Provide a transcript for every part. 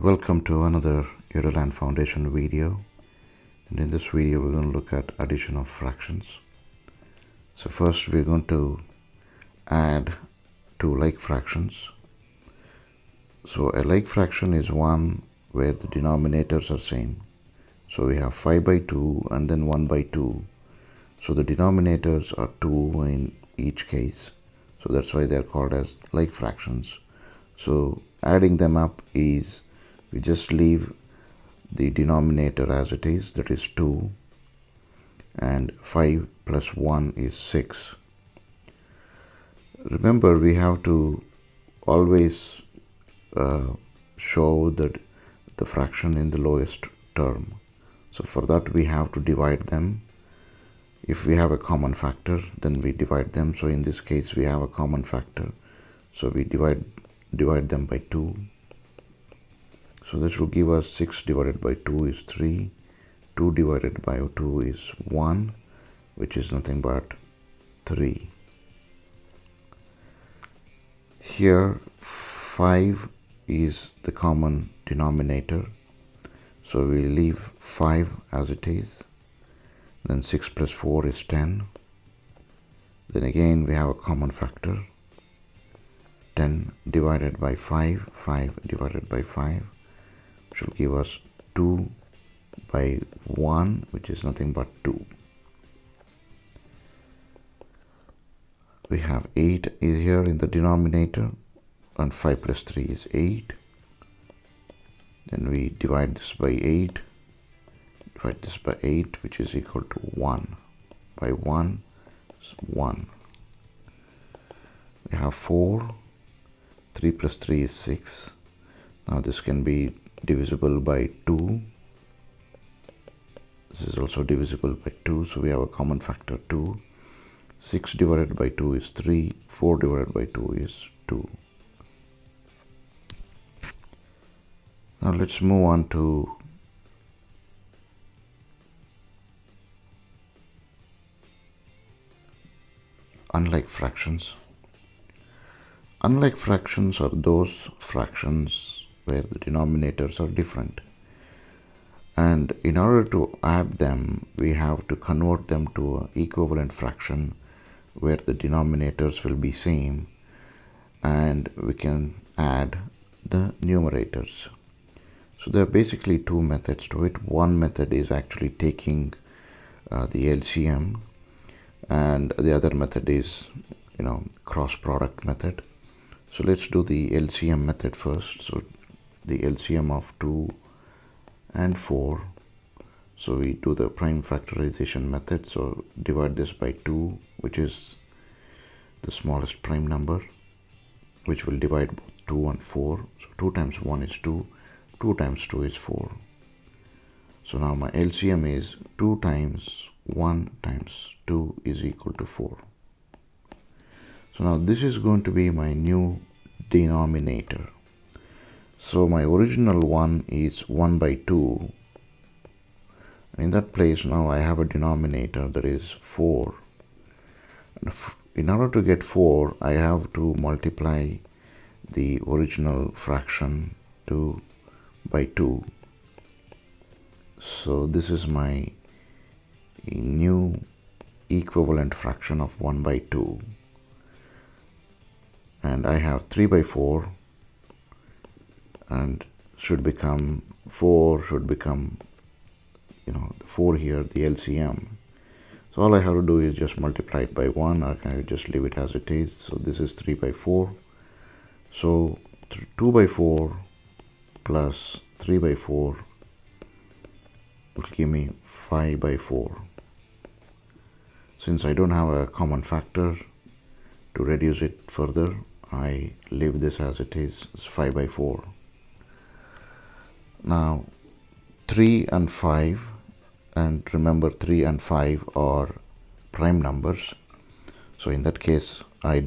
Welcome to another Eduland Foundation video, and in this video we're going to look at addition of fractions. So first we're going to add two like fractions. So a like fraction is one where the denominators are same. So we have 5 by 2 and then 1 by 2. So the denominators are 2 in each case. So that's why they're called as like fractions. So adding them up is, we just leave the denominator as it is, that is 2, and 5 plus 1 is 6. Remember, we have to always show that the fraction in the lowest term. So for that we have to divide them. If we have a common factor, then we divide them. So in this case we have a common factor, so we divide them by 2. So this will give us 6 divided by 2 is 3, 2 divided by 2 is 1, which is nothing but 3. Here 5 is the common denominator, so we leave 5 as it is. Then 6 plus 4 is 10. Then again we have a common factor, 10 divided by 5, 5 divided by 5, which will give us 2 by 1, which is nothing but 2. We have 8 is here in the denominator, and 5 plus 3 is 8. Then we divide this by 8, divide this by 8, which is equal to 1. By 1 is 1. We have 4, 3 plus 3 is 6. Now this can be divisible by 2. This is also divisible by 2, so we have a common factor 2. 6 divided by 2 is 3, 4 divided by 2 is 2. Now let's move on to unlike fractions. Unlike fractions are those fractions where the denominators are different, and in order to add them we have to convert them to an equivalent fraction where the denominators will be same, and we can add the numerators. So there are basically two methods to it. One method is actually taking the LCM, and the other method is cross product method. So let's do the LCM method first. So the LCM of 2 and 4, so we do the prime factorization method. So divide this by 2, which is the smallest prime number, which will divide both 2 and 4. So 2 times 1 is 2, 2 times 2 is 4. So now my LCM is 2 times 1 times 2 is equal to 4. So now this is going to be my new denominator. So my original one is 1 by 2. In that place now I have a denominator that is 4. And in order to get 4, I have to multiply the original fraction by 2. So this is my new equivalent fraction of 1 by 2. And I have 3 by 4, and should become 4, should become the 4 here, the LCM. So all I have to do is just multiply it by 1, or can I just leave it as it is. So this is 3 by 4. So 2 by 4 plus 3 by 4 will give me 5 by 4. Since I don't have a common factor to reduce it further, I leave this as it is. It's 5 by 4. Now 3 and 5, and remember 3 and 5 are prime numbers. So in that case I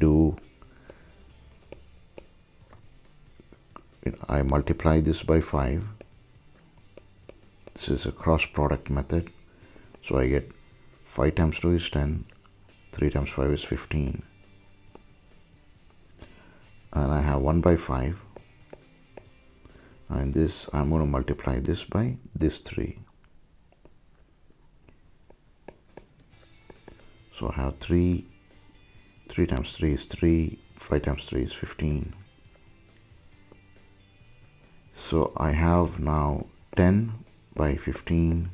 multiply this by 5. This is a cross product method. So I get 5 times 2 is 10, 3 times 5 is 15. And I have 1 by 5. and this I'm going to multiply this by this 3. So I have 3 times 3 is 3, 5 times 3 is 15. So I have now 10 by 15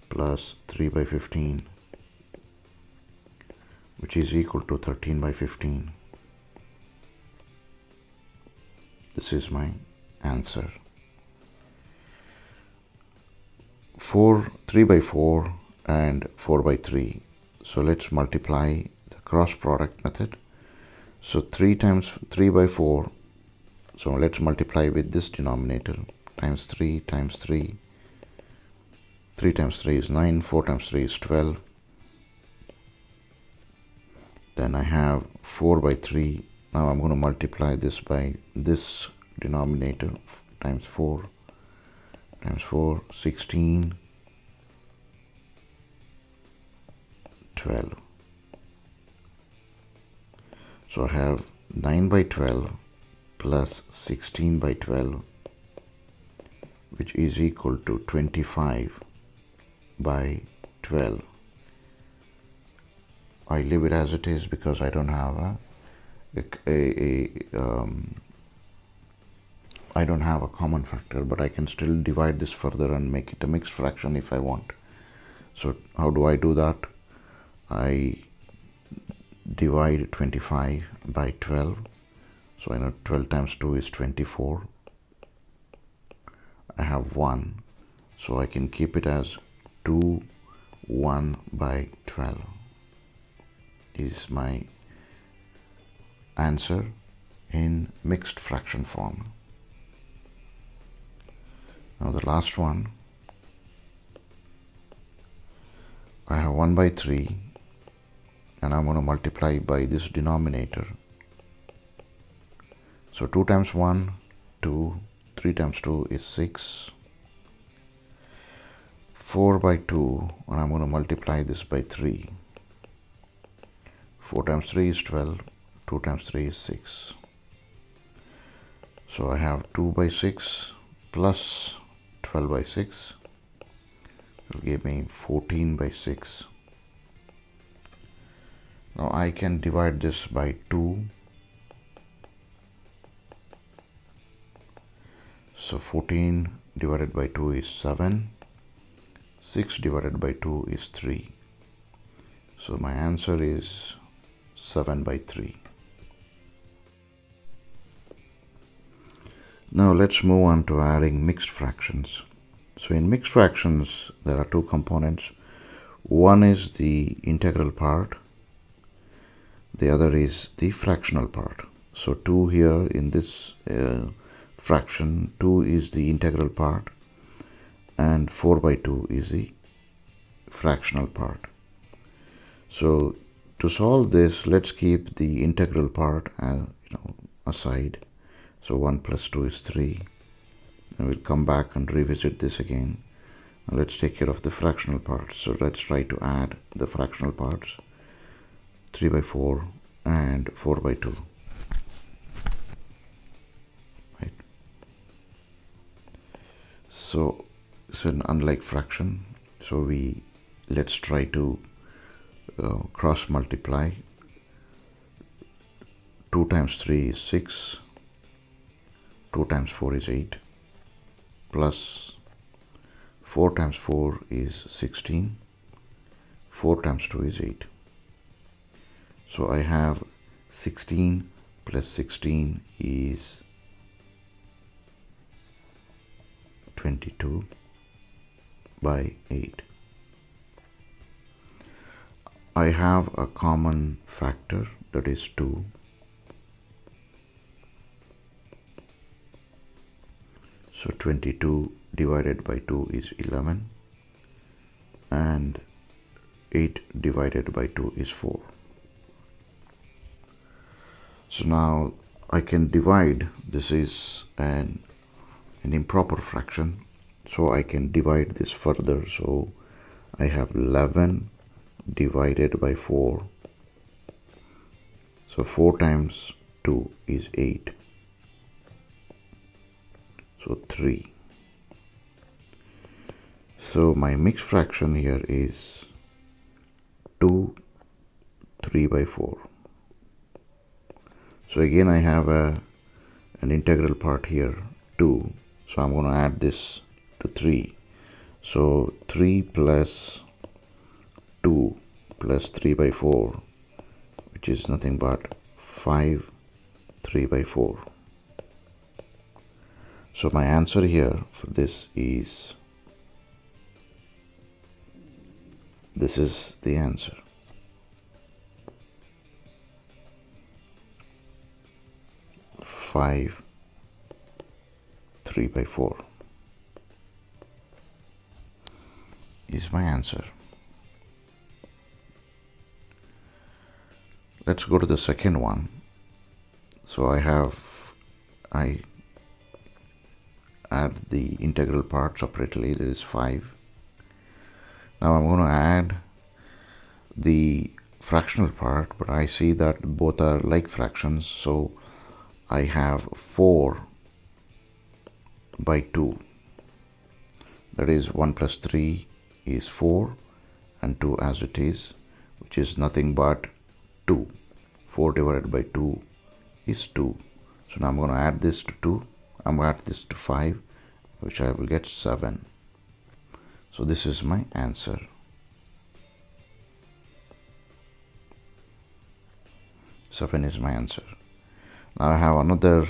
plus 3 by 15, which is equal to 13 by 15. This is my answer. 3 by 4 and 4 by 3. So let's multiply the cross product method. So 3 times 3 by 4. So let's multiply with this denominator times 3 times 3. 3 times 3 is 9, 4 times 3 is 12. Then I have 4 by 3. Now I'm going to multiply this by this denominator times 4 times 4, 16, 12. So I have 9 by 12 plus 16 by 12, which is equal to 25 by 12. I leave it as it is because I don't have I don't have a common factor, but I can still divide this further and make it a mixed fraction if I want. So how do I do that? I divide 25 by 12. So I know 12 times 2 is 24. I have 1. So I can keep it as 2, 1 by 12 is my answer in mixed fraction form. Now the last one, I have 1 by 3 and I'm going to multiply by this denominator. So 2 times 1, 2, 3 times 2 is 6. 4 by 2, and I'm going to multiply this by 3. 4 times 3 is 12, 2 times 3 is 6. So I have 2 by 6 plus 12 by 6. It will give me 14 by 6. Now I can divide this by 2. So 14 divided by 2 is 7. 6 divided by 2 is 3. So my answer is 7 by 3. Now let's move on to adding mixed fractions. So in mixed fractions, there are two components. One is the integral part. The other is the fractional part. So 2 here in this fraction, 2 is the integral part and 4 by 2 is the fractional part. So to solve this, let's keep the integral part aside. So 1 plus 2 is 3. And we'll come back and revisit this again. And let's take care of the fractional parts. So let's try to add the fractional parts. 3 by 4 and 4 by 2. Right. So it's an unlike fraction. So let's try to cross multiply. 2 times 3 is 6. 2 times 4 is 8. Plus 4 times 4 is 16. 4 times 2 is 8. So I have 16 plus 16 is 22 by 8. I have a common factor, that is 2. So 22 divided by 2 is 11 and 8 divided by 2 is 4. So now I can divide, this is an improper fraction, so I can divide this further. So I have 11 divided by 4. So 4 times 2 is 8. So 3. So my mixed fraction here is 2 3 by 4. So again I have an integral part here 2. So I'm going to add this to 3. So 3 plus 2 plus 3 by 4, which is nothing but 5 3 by 4. So my answer here for this is, this is the answer. Five 3 by 4 is my answer. Let's go to the second one. So I add the integral part separately, that is 5. Now I'm going to add the fractional part, but I see that both are like fractions, so I have 4 by 2. That is 1 plus 3 is 4 and 2 as it is, which is nothing but 2. 4 divided by 2 is 2. So now I'm going to add this to 2. I'm going to add this to 5, which I will get 7. So this is my answer. Seven is my answer. Now I have another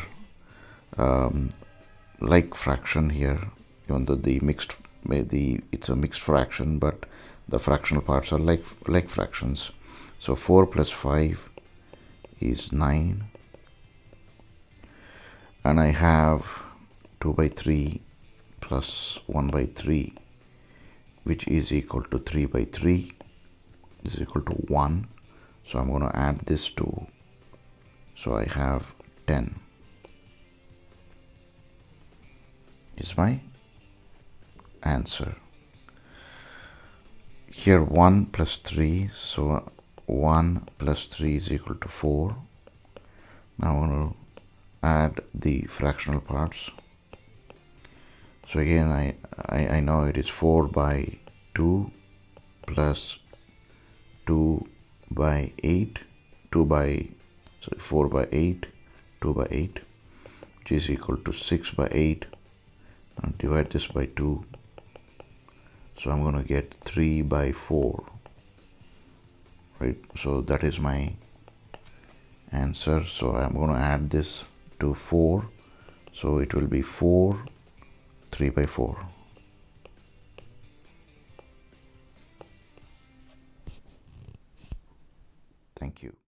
like fraction here, even though it's a mixed fraction, but the fractional parts are like fractions. So 4 plus 5 is 9, and I have 2 by 3 plus 1 by 3, which is equal to 3 by 3 is equal to 1. So I'm going to add this to, so I have 10 is my answer. Here 1 plus 3, so 1 plus 3 is equal to 4. Now I'm going to add the fractional parts. So again I know it is 4 by 2 plus 2 by 8, 4 by 8, 2 by 8, which is equal to 6 by 8, and divide this by 2. So I'm going to get 3 by 4, right? So that is my answer. So I'm going to add this to 4. So it will be 4 3 by 4. Thank you.